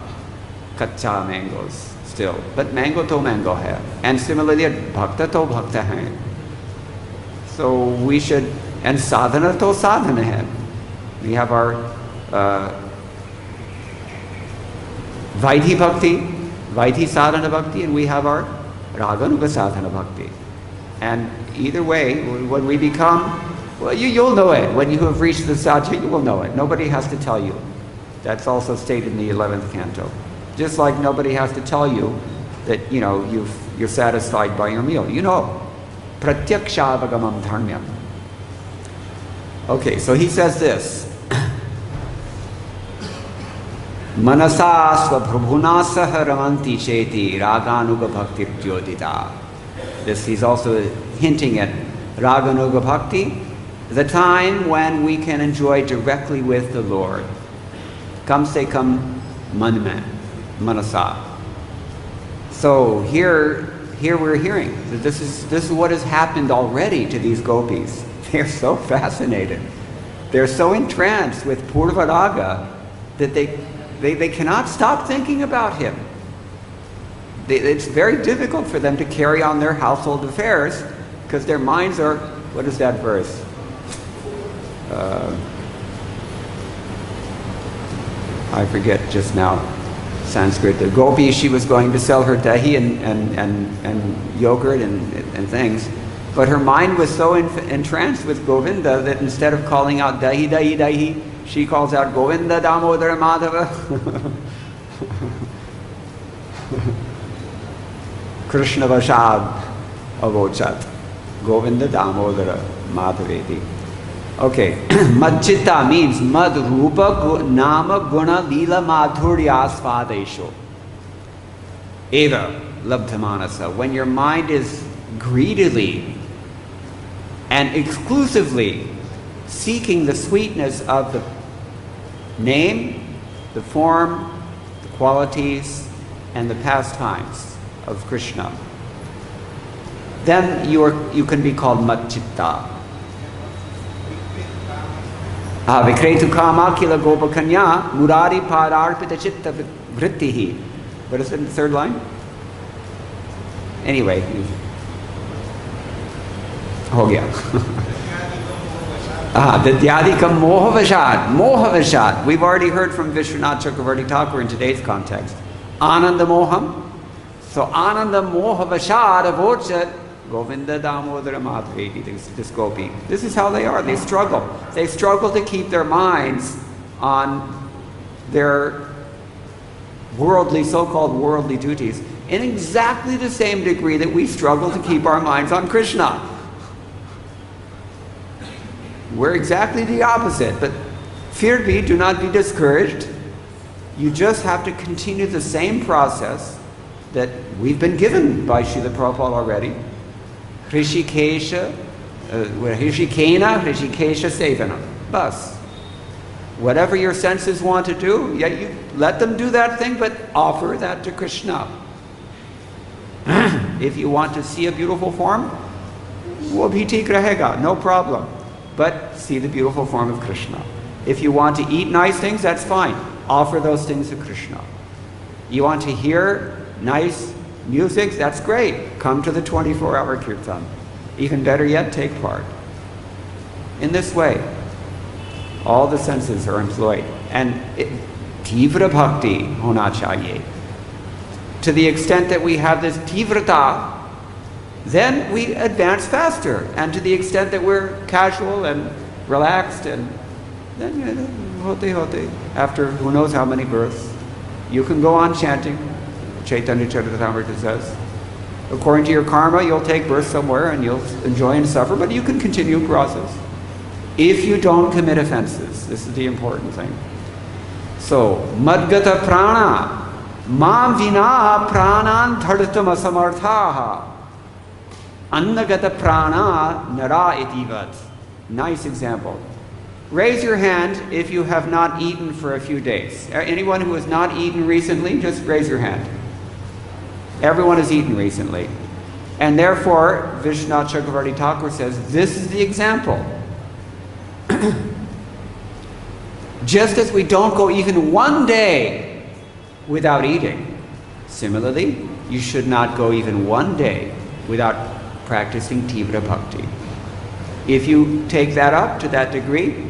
kacha mangoes still. But mango to mango hai. And similarly, bhakta to bhakta hai. So we should, and sadhana to sadhana hai. We have our Vaidhi Bhakti, Vaidhi Sadhana Bhakti, and we have our Raganuga Sadhana Bhakti. And either way, when we become, well, you'll know it. When you have reached the sadhya, you will know it. Nobody has to tell you. That's also stated in the 11th canto. Just like nobody has to tell you that, you know, you're satisfied by your meal. You know. Pratyakshavagavam dharmyam. Okay, so he says this. Manasa svabhrubhuna saha ramanti cheti raganuga bhakti jyodita. This he's also hinting at raganuga bhakti, the time when we can enjoy directly with the Lord. Kam se kam manman, manasa. So here we're hearing that this is what has happened already to these gopis. They're so fascinated. They're so entranced with Purva Raga that they cannot stop thinking about him. It's very difficult for them to carry on their household affairs because their minds are, what is that verse? I forget just now. Sanskrit. The gopi, she was going to sell her dahi and yogurt and things. But her mind was so entranced with Govinda that instead of calling out dahi, dahi, dahi, she calls out Govinda Damodara Madhava. Krishna Vashad Avochat. Govinda Damodara Madhavedi. Okay. Madchitta means Mad Rupa Nama Guna Lila Madhurya Svadesho. Eva Labdhamanasa. When your mind is greedily and exclusively seeking the sweetness of the name, the form, the qualities, and the pastimes of Krishna, then you can be called Madchitta. Vikretu kama kila gopa kanya murari padarpita chitta vrittihi. What is it in the third line? Anyway, ho gaya. Vidyadikam mohavashad. We've already heard from Vishwanath Chakravarti Thakur in today's context. Ananda moham. So ananda mohavashad avochat Govinda Damodara Madhavedi, this gopi. This is how they are. They struggle. They struggle to keep their minds on their worldly, so-called worldly duties in exactly the same degree that we struggle to keep our minds on Krishna. We're exactly the opposite, but fear be, do not be discouraged. You just have to continue the same process that we've been given by Srila Prabhupada already. Hrishikesha, Hrishikena, Hrishikesha Sevana. Bas. Whatever your senses want to do, yeah, you let them do that thing, but offer that to Krishna. If you want to see a beautiful form, wo bhi theek rahega, no problem. But see the beautiful form of Krishna. If you want to eat nice things, that's fine. Offer those things to Krishna. You want to hear nice music, that's great. Come to the 24-hour kirtan. Even better yet, take part. In this way, all the senses are employed. And tivra bhakti hona chahiye. To the extent that we have this tivrata, then we advance faster. And to the extent that we're casual and relaxed, and then hote, after who knows how many births, you can go on chanting. Chaitanya Charitamrita says, according to your karma, you'll take birth somewhere and you'll enjoy and suffer, but you can continue process. If you don't commit offenses, this is the important thing. So, madgata prana, mam vina pranan thadatam asamarthaha, annagata prana nara itivat. Nice example. Raise your hand if you have not eaten for a few days. Anyone who has not eaten recently, just raise your hand. Everyone has eaten recently. And therefore, Vishwanath Chakravarti Thakur says, this is the example. Just as we don't go even one day without eating, similarly, you should not go even one day without practicing Tivra Bhakti. If you take that up to that degree,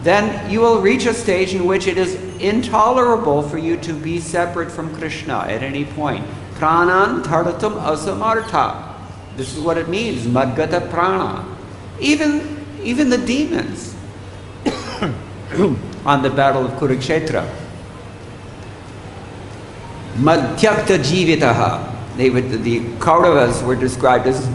then you will reach a stage in which it is intolerable for you to be separate from Krishna at any point. Pranan tardatam asamartha. This is what it means, madgata prana. Even the demons on the battle of Kurukshetra. Madhyakta jivitaha. The Kauravas were described as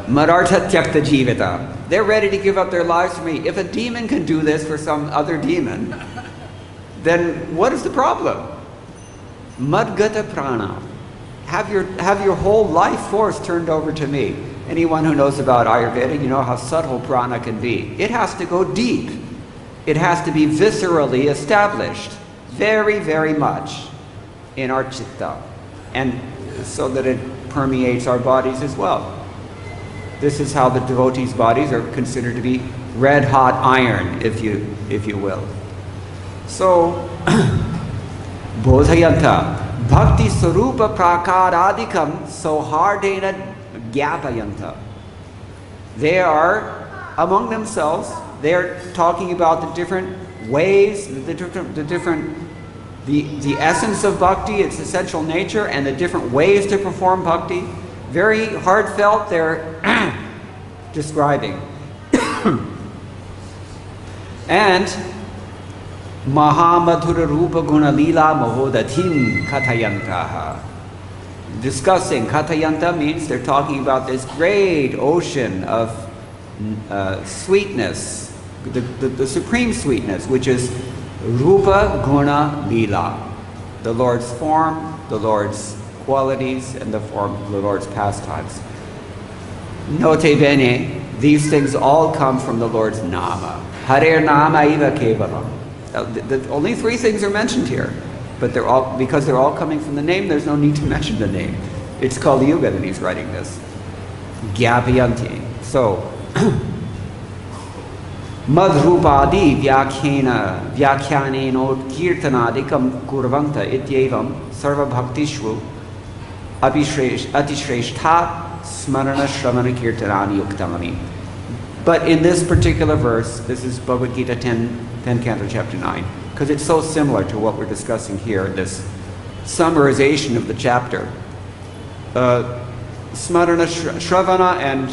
Madartha tyakta jivita. They're ready to give up their lives for me. If a demon can do this for some other demon, then what is the problem? Madgata prana. Have your whole life force turned over to me. Anyone who knows about Ayurveda, you know how subtle prana can be. It has to go deep. It has to be viscerally established, very, very much in our chitta, and so that it permeates our bodies as well. This is how the devotees' bodies are considered to be red-hot iron, if you will. So, bodhayanta bhakti sarupa prakaradikam sohardena gyapayanta. They are among themselves. They are talking about the different ways, the essence of bhakti, its essential nature, and the different ways to perform bhakti. Very heartfelt, they're describing. And Mahamadhura Rupa Guna Lila Mahodatim Katayantaha. Discussing. Katayanta means they're talking about this great ocean of sweetness, the supreme sweetness, which is Rupa Guna Lila. The Lord's form, the Lord's qualities, and the Lord's pastimes. Note bene, these things all come from the Lord's Nama. Hare Nama Iva Kevalam. The only three things are mentioned here, but because they're all coming from the name, there's no need to mention the name. It's called Yuga that he's writing this. Gyapyanti. So, Madhrupadi vyakyanenot kirtanadikam kurvanta ityevam sarva bhaktishvu atishreshta smarana shravana kirtanani yuktamami. But in this particular verse, this is Bhagavad-Gita 10 Canto Chapter 9, because it's so similar to what we're discussing here, this summarization of the chapter. Smarana Shravana and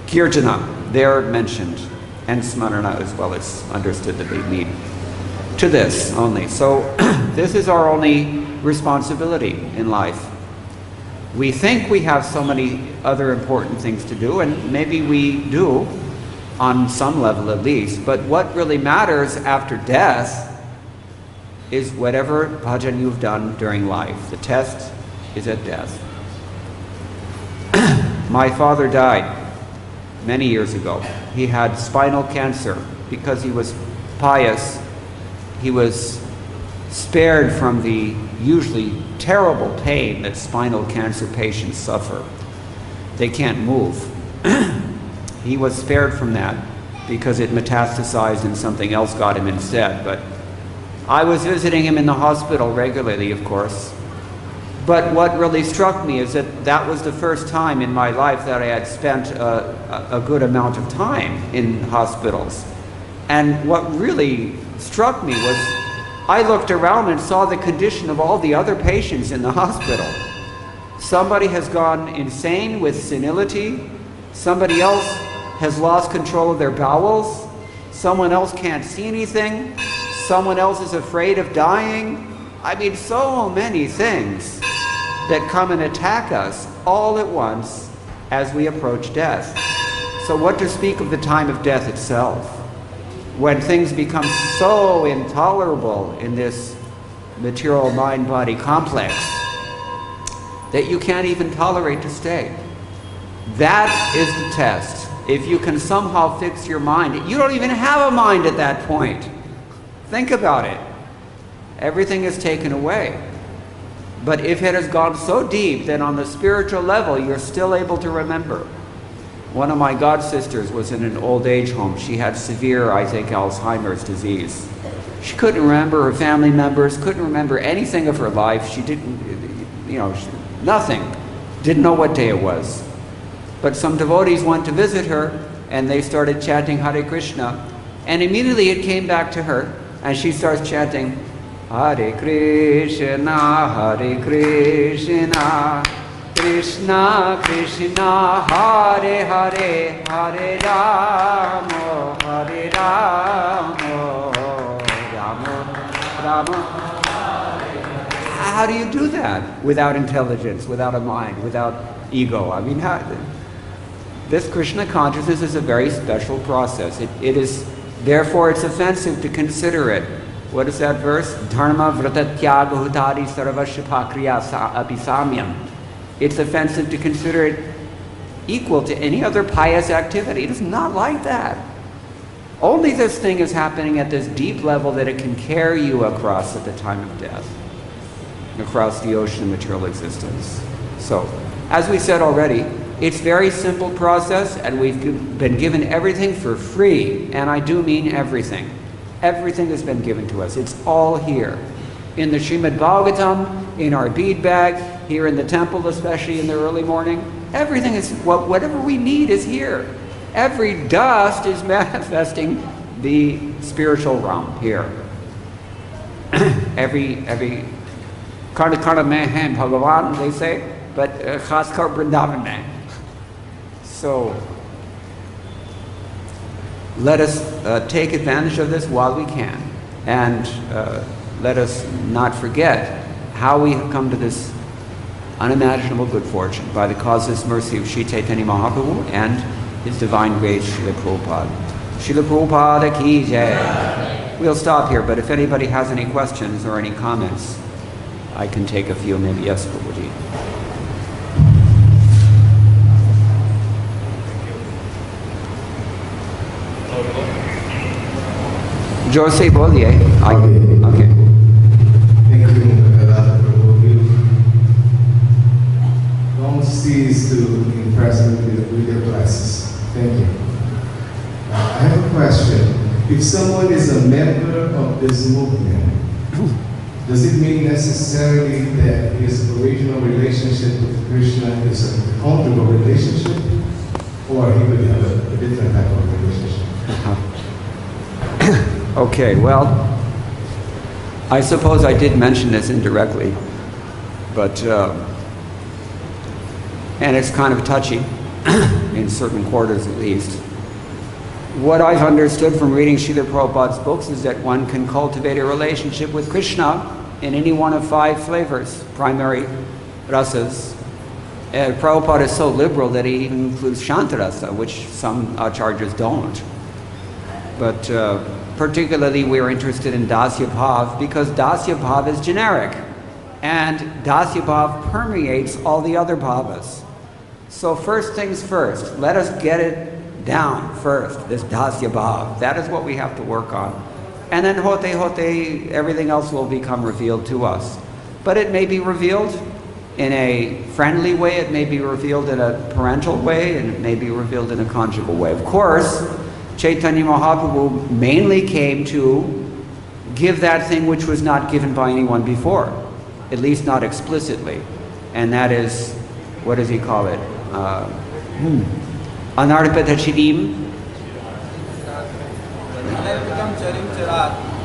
Kirtana, they're mentioned, and Smarana as well as understood that they mean. to this only. So this is our only responsibility in life. We think we have so many other important things to do, and maybe we do, on some level at least, but what really matters after death is whatever bhajan you've done during life. The test is at death. My father died many years ago. He had spinal cancer. Because he was pious, he was spared from the usually terrible pain that spinal cancer patients suffer. They can't move. He was spared from that because it metastasized and something else got him instead. But I was visiting him in the hospital regularly, of course. But what really struck me is that that was the first time in my life that I had spent a good amount of time in hospitals. And what really struck me was I looked around and saw the condition of all the other patients in the hospital. Somebody has gone insane with senility. Somebody else has lost control of their bowels. Someone else can't see anything. Someone else is afraid of dying. I mean, so many things that come and attack us all at once as we approach death. So what to speak of the time of death itself? When things become so intolerable in this material mind-body complex that you can't even tolerate to stay. That is the test. If you can somehow fix your mind, you don't even have a mind at that point. Think about it. Everything is taken away. But if it has gone so deep that on the spiritual level you're still able to remember. One of my god sisters was in an old age home. She had severe, I think, Alzheimer's disease. She couldn't remember her family members, couldn't remember anything of her life. She didn't, nothing. Didn't know what day it was. But some devotees went to visit her and they started chanting Hare Krishna. And immediately it came back to her and she starts chanting Hare Krishna, Krishna Krishna, Hare Hare, Hare Rama, Hare Rama, Rama Rama. How do you do that without intelligence, without a mind, without ego? I mean, this Krishna consciousness is a very special process. It is, therefore, it's offensive to consider it. What is that verse? Dharma vratatyaga hutari sarvasya kriya apisamyam. It's offensive to consider it equal to any other pious activity. It is not like that. Only this thing is happening at this deep level that it can carry you across at the time of death, across the ocean of material existence. So, as we said already, it's a very simple process, and we've been given everything for free, and I do mean everything. Everything has been given to us. It's all here. In the Srimad Bhagavatam, in our bead bag, here in the temple, especially in the early morning, everything is, whatever we need is here. Every dust is manifesting the spiritual realm here. every Karna mein hai Bhagavan, they say, but khaskar Vrindavan mein. So let us take advantage of this while we can, and let us not forget how we have come to this unimaginable good fortune by the causeless mercy of Sri Chaitanya Mahaprabhu and His Divine Grace, Srila Prabhupada. Srila Prabhupada ki jai. We'll stop here, but if anybody has any questions or any comments, I can take a few, maybe. Yes, Prabhuji. जो से बोलिए okay. Thank you, Radha Prabhu. Don't cease to impress me with your classes. Thank you. I have a question. If someone is a member of this movement, does it mean necessarily that his original relationship with Krishna is a conjugal relationship, or he could have a different type of relationship? Okay, well, I suppose I did mention this indirectly, but, and it's kind of touchy, in certain quarters at least. what I've understood from reading Srila Prabhupada's books is that one can cultivate a relationship with Krishna in any one of 5 flavors, primary rasas. Prabhupada is so liberal that he even includes Shantarasa, which some acharyas don't. But particularly we're interested in Dasya Bhav because Dasya Bhav is generic. And Dasya Bhav permeates all the other bhavas. So first things first, let us get it down first, this Dasya Bhav. That is what we have to work on. And then hote, everything else will become revealed to us. But it may be revealed in a friendly way, it may be revealed in a parental way, and it may be revealed in a conjugal way. Of course, Chaitanya Mahaprabhu mainly came to give that thing which was not given by anyone before, at least not explicitly. And that is, what does he call it? Anarpita Chidim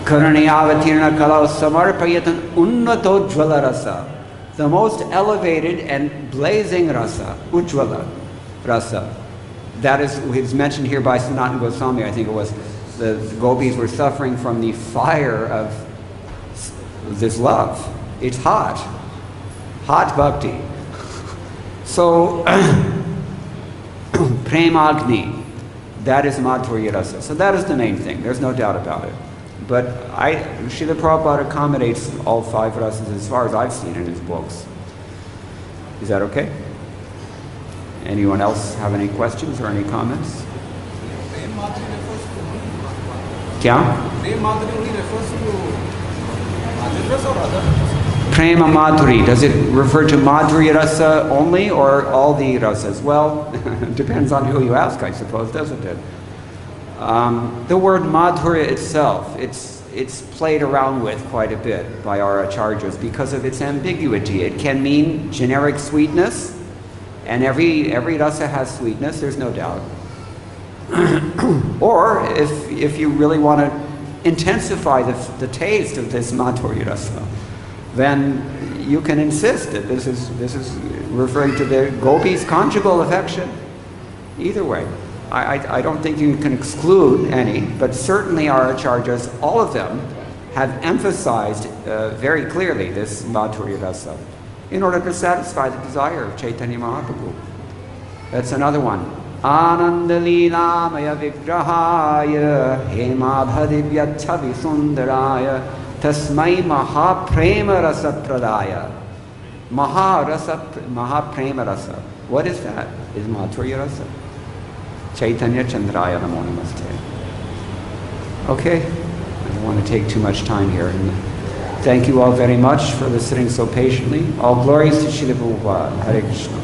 Karaniyavatira Kalau Samarpayatan Unnato Jvala Rasa. The most elevated and blazing rasa, Ujjvala rasa. That is mentioned here by Sanatana Goswami, I think it was. The gopis were suffering from the fire of this love. It's hot. Hot bhakti. So, Premagni, that is Madhurya rasa. So that is the main thing. There's no doubt about it. But Srila Prabhupada accommodates all 5 rasas as far as I've seen in his books. Is that okay? Anyone else have any questions or any comments? Kya? Prema Madhuri. Does it refer to Madhurya rasa only or all the rasas? Well, it depends on who you ask, I suppose, doesn't it? The word Madhurya itself, it's played around with quite a bit by our acharyas because of its ambiguity. It can mean generic sweetness, and every rasa has sweetness, there's no doubt. Or if you really want to intensify the taste of this Madhurya rasa, then you can insist that this is referring to the gopis' conjugal affection. Either way. I don't think you can exclude any, but certainly our acharyas, all of them, have emphasized very clearly this Madhurya rasa in order to satisfy the desire of Chaitanya Mahaprabhu. That's another one. Ananda Leelamaya Vigrahaya Hema Bhadivya Chavi Sundaraya Tasmai Mahaprema Rasa Pradaya. Mahaprema Rasa. What is that? Is Madhurya rasa. Chaitanya Chandraya Namo Namaste. Okay, I don't want to take too much time here. Thank you all very much for listening so patiently. All glories to Srila Prabhupada. Hare Krishna.